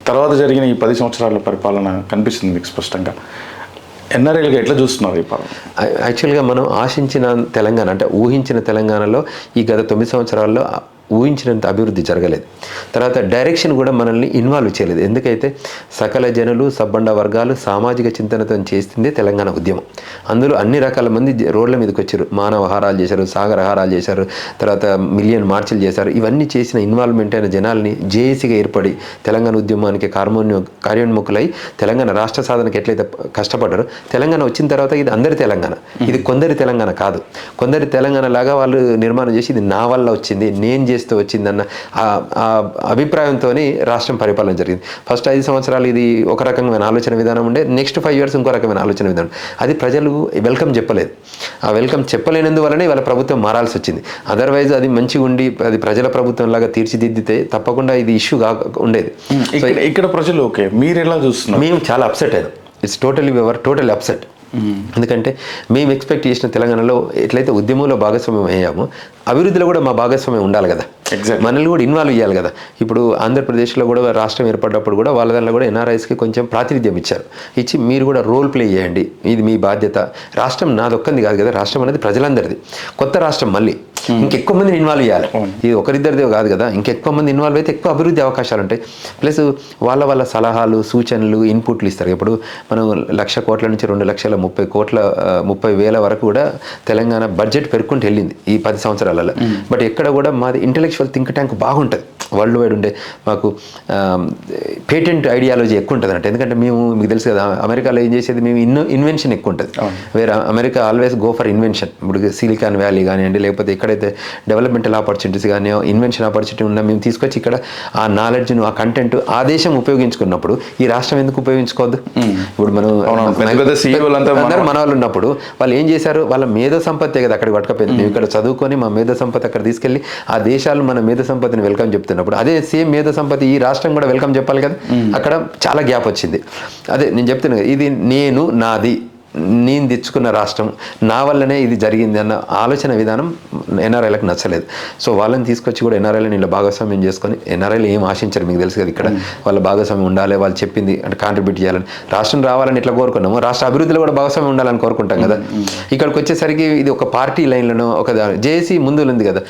తర్వాత జరిగిన ఈ 10 సంవత్సరాల పరిపాలన కనిపిస్తుంది మీకు స్పష్టంగా. ఎన్ఆర్ఐలుగా ఎట్లా చూస్తున్నారు ఈ పాలన? యాక్చువల్గా మనం ఆశించిన తెలంగాణ అంటే ఊహించిన తెలంగాణలో ఈ గత 9 సంవత్సరాల్లో ఊహించినంత అభివృద్ధి జరగలేదు. తర్వాత డైరెక్షన్ కూడా మనల్ని ఇన్వాల్వ్ చేయలేదు. ఎందుకైతే సకల జనులు సబ్బండ వర్గాలు సామాజిక చింతనతో చేస్తుంది తెలంగాణ ఉద్యమం. అందులో అన్ని రకాల మంది రోడ్ల మీదకి వచ్చారు. మానవహారాలు చేశారు, సాగరహారాలు చేశారు, తర్వాత మిలియన్ మార్చులు చేశారు. ఇవన్నీ చేసిన ఇన్వాల్వ్మెంట్ అయిన జనాల్ని జేఏసీగా ఏర్పడి తెలంగాణ ఉద్యమానికి కార్యోన్ముఖులై తెలంగాణ రాష్ట్ర సాధనకి ఎట్లయితే కష్టపడ్డారో, తెలంగాణ వచ్చిన తర్వాత ఇది అందరి తెలంగాణ, ఇది కొందరి తెలంగాణ కాదు. కొందరి తెలంగాణ లాగా వాళ్ళు నిర్మాణం చేసి ఇది నా వల్ల వచ్చింది, నేను చేస్తూ వచ్చిందన్న అభిప్రాయంతో రాష్ట్రం పరిపాలన జరిగింది. ఫస్ట్ 5 సంవత్సరాలు ఇది ఒక రకమైన ఆలోచన విధానం ఉండే, నెక్స్ట్ 5 years ఇంకో రకమైన ఆలోచన విధానం. అది ప్రజలు వెల్కమ్ చెప్పలేదు. ఆ వెల్కమ్ చెప్పలేనందువల్లనే వాళ్ళ ప్రభుత్వం మారాల్సి వచ్చింది. అదర్వైజ్ అది మంచిగా ఉండి అది ప్రజల ప్రభుత్వం లాగా తీర్చిదిద్దితే తప్పకుండా ఇది ఇష్యూ ఉండేది. ఇక్కడ ప్రజలు ఓకే, మీరు ఎలా చూస్తున్నారు? మేము చాలా అప్సెట్ అయ్యాం. It's totally upset. ఎందుకంటే మేము ఎక్స్పెక్ట్ చేసిన తెలంగాణలో ఎట్లయితే ఉద్యమంలో భాగస్వామ్యం అయ్యామో అభివృద్ధిలో కూడా మా భాగస్వామ్యం ఉండాలి కదా, మనల్ని కూడా ఇన్వాల్వ్ చేయాలి కదా. ఇప్పుడు ఆంధ్రప్రదేశ్లో కూడా రాష్ట్రం ఏర్పడ్డప్పుడు కూడా వాళ్ళ దాంట్లో కూడా ఎన్ఆర్ఐస్కి కొంచెం ప్రాతినిధ్యం ఇచ్చారు. ఇచ్చి మీరు కూడా రోల్ ప్లే చేయండి, ఇది మీ బాధ్యత. రాష్ట్రం నాదొక్కంది కాదు కదా, రాష్ట్రం అనేది ప్రజలందరిది. కొత్త రాష్ట్రం మళ్ళీ ఇంకెక్కువ మందిని ఇన్వాల్వ్ చేయాలి. ఇది ఒకరిద్దరిదే కాదు కదా, ఇంకెక్కువ మంది ఇన్వాల్వ్ అయితే ఎక్కువ అభివృద్ధి అవకాశాలు ఉంటాయి. ప్లస్ వాళ్ళ సలహాలు సూచనలు ఇన్పుట్లు ఇస్తారు. ఇప్పుడు మనం 1,00,000 కోట్ల నుంచి 2,30,000 వరకు కూడా తెలంగాణ బడ్జెట్ పెరుక్కుంటూ వెళ్ళింది ఈ 10 సంవత్సరాలలో. బట్ ఎక్కడ కూడా మాది ఇంటెలెక్చువల్ థింక్ ట్యాంక్ బాగుంటుంది. వరల్డ్ వైడ్ ఉండే మాకు పేటెంట్ ఐడియాలజీ ఎక్కువ ఉంటుంది అంటే. ఎందుకంటే మేము మీకు తెలుసు కదా, అమెరికాలో ఏం చేసేది మేము ఇన్వెన్షన్ ఎక్కువ ఉంటుంది. వేరే America always go for invention. ఇప్పుడు సిలికాన్ వ్యాలీ కానివ్వండి, లేకపోతే ఎక్కడైతే డెవలప్మెంటల్ ఆపర్చునిటీస్ కానీ ఇన్వెన్షన్ ఆపర్చునిటీ ఉన్నా మేము తీసుకొచ్చి ఇక్కడ ఆ నాలెడ్జ్ను ఆ కంటెంట్ ఆ దేశం ఉపయోగించుకున్నప్పుడు ఈ రాష్ట్రం ఎందుకు ఉపయోగించుకోవద్దు? ఇప్పుడు మనం అందరూ మన వాళ్ళు ఉన్నప్పుడు వాళ్ళు ఏం చేశారు, వాళ్ళ మేధో సంపత్తే కదా అక్కడికి పట్టుకపోయింది. మేము ఇక్కడ చదువుకొని మా మేధో సంపత్తి అక్కడ తీసుకెళ్ళి ఆ దేశాలు మన మేధో సంపత్తిని వెల్కమ్ చెప్తున్నప్పుడు అదే సేమ్ మేధో సంపత్తి ఈ రాష్ట్రం కూడా వెల్కమ్ చెప్పాలి కదా. అక్కడ చాలా గ్యాప్ వచ్చింది. అదే నేను చెప్తున్నాను, ఇది నాది నేను తెచ్చుకున్న రాష్ట్రం, నా వల్లనే ఇది జరిగింది అన్న ఆలోచన విధానం ఎన్ఆర్ఐలకు నచ్చలేదు. సో వాళ్ళని తీసుకొచ్చి కూడా ఎన్ఆర్ఐలను ఇలా భాగస్వామ్యం చేసుకొని, ఎన్ఆర్ఐలు ఏం ఆశించారు మీకు తెలుసు కదా, ఇక్కడ వాళ్ళ భాగస్వామ్యం ఉండాలి, వాళ్ళు చెప్పింది అంటే కాంట్రిబ్యూట్ చేయాలని. రాష్ట్రం రావాలని ఇట్లా కోరుకున్నాము, రాష్ట్ర అభివృద్ధిలో కూడా భాగస్వామ్యం ఉండాలని కోరుకుంటాం కదా. ఇక్కడికి వచ్చేసరికి ఇది ఒక పార్టీ లైన్లను ఒక జేఏసీ ముందు ఉంది కదా,